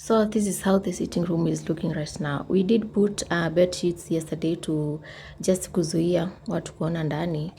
So this is how the sitting room is looking right now. We did put bed sheets yesterday to just kuzuia watu kuona ndani.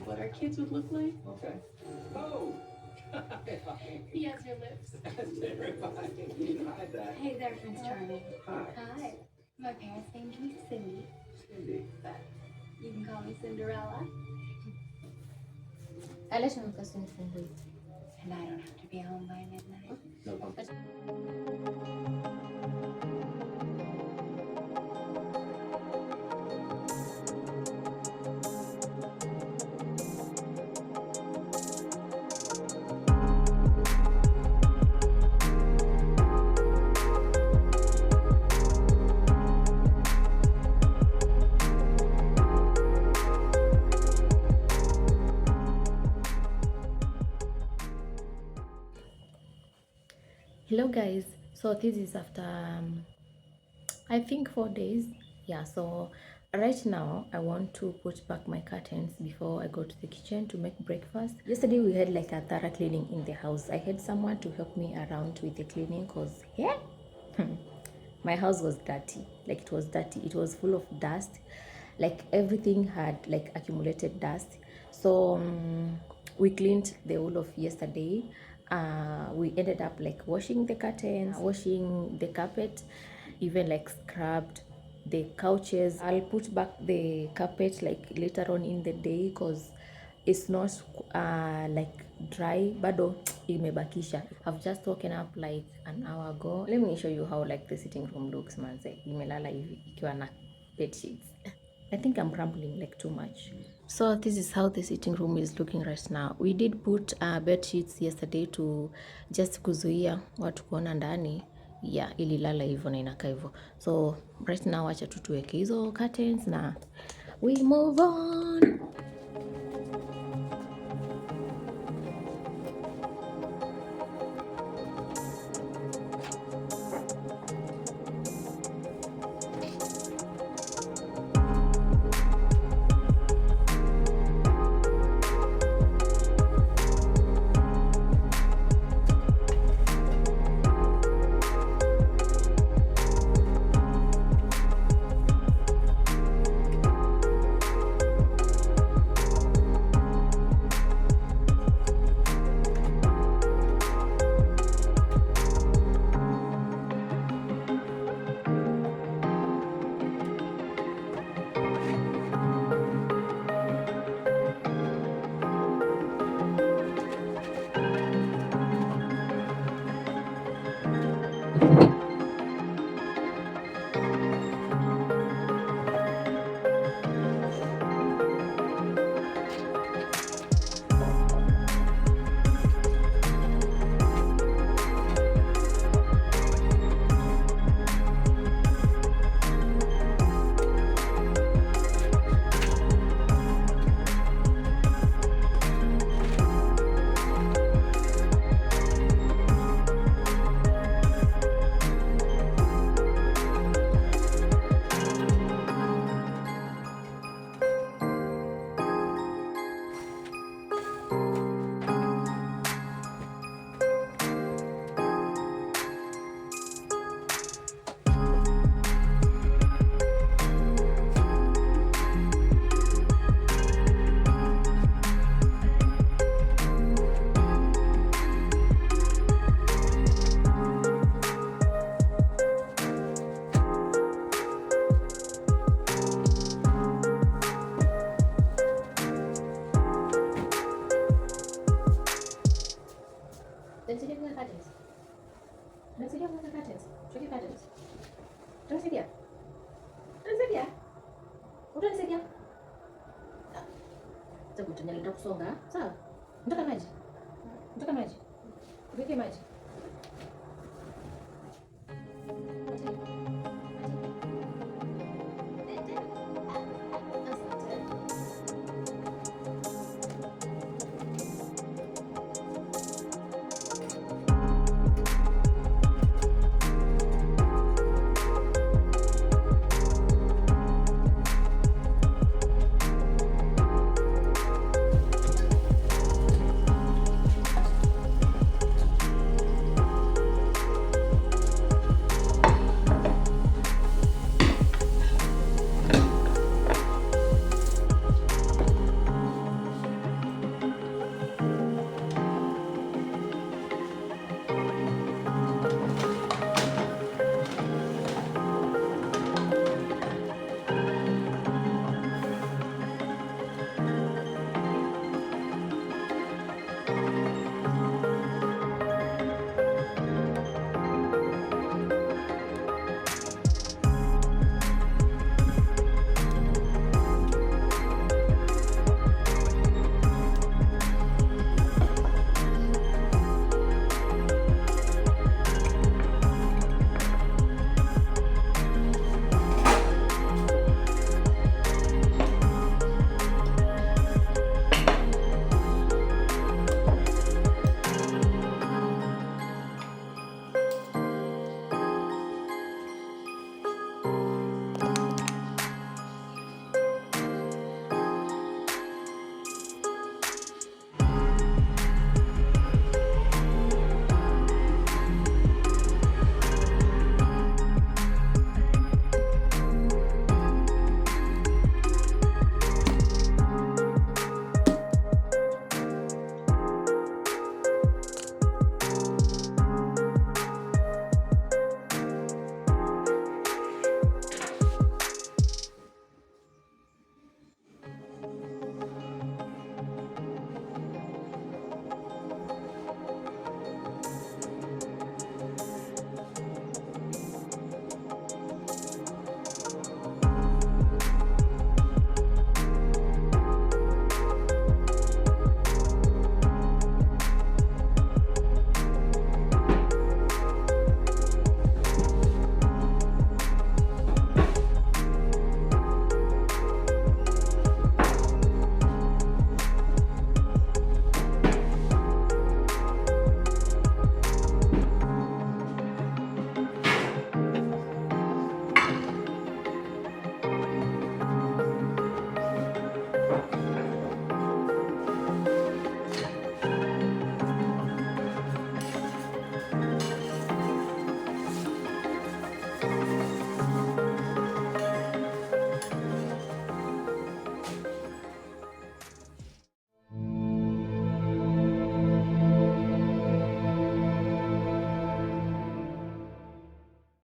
What our kids would look like. Okay. Oh. He has your lips. That's terrifying. You hide that. Hey there, Prince Charming. Hi. Hi. My parents named me Cindy. Cindy. But you can call me Cinderella. And I don't have to be home by midnight. No problem. Hello guys, so this is after I think 4 days. Yeah, so right now I want to put back my curtains before I go to the kitchen to make breakfast. Yesterday we had like a thorough cleaning in the house. I had someone to help me around with the cleaning because yeah my house was dirty. Like it was dirty, it was full of dust, like everything had like accumulated dust. So we cleaned the whole of yesterday. We ended up like washing the curtains, washing the carpet, even like scrubbed the couches. I'll put back the carpet like later on in the day because it's not like dry bado imebakisha. I've just woken up like an hour ago. Let me show you how like the sitting room looks manze. Imelala hivi ikiwa na bed sheets. I think I'm rambling like too much. So this is how the sitting room is looking right now. We did put bed sheets yesterday to just kuzuia watu kuona ndani. Yeah, ililala hivyo na inakaa hivyo. So right now acha tu tuweke hizo curtains na we move on. emergency. Utanisaidia? Utanisaidia? Utanisaidia? Sababu tunaenda kusonga. Sawa? Nataka maji. Nataka maji. Kuweke maji.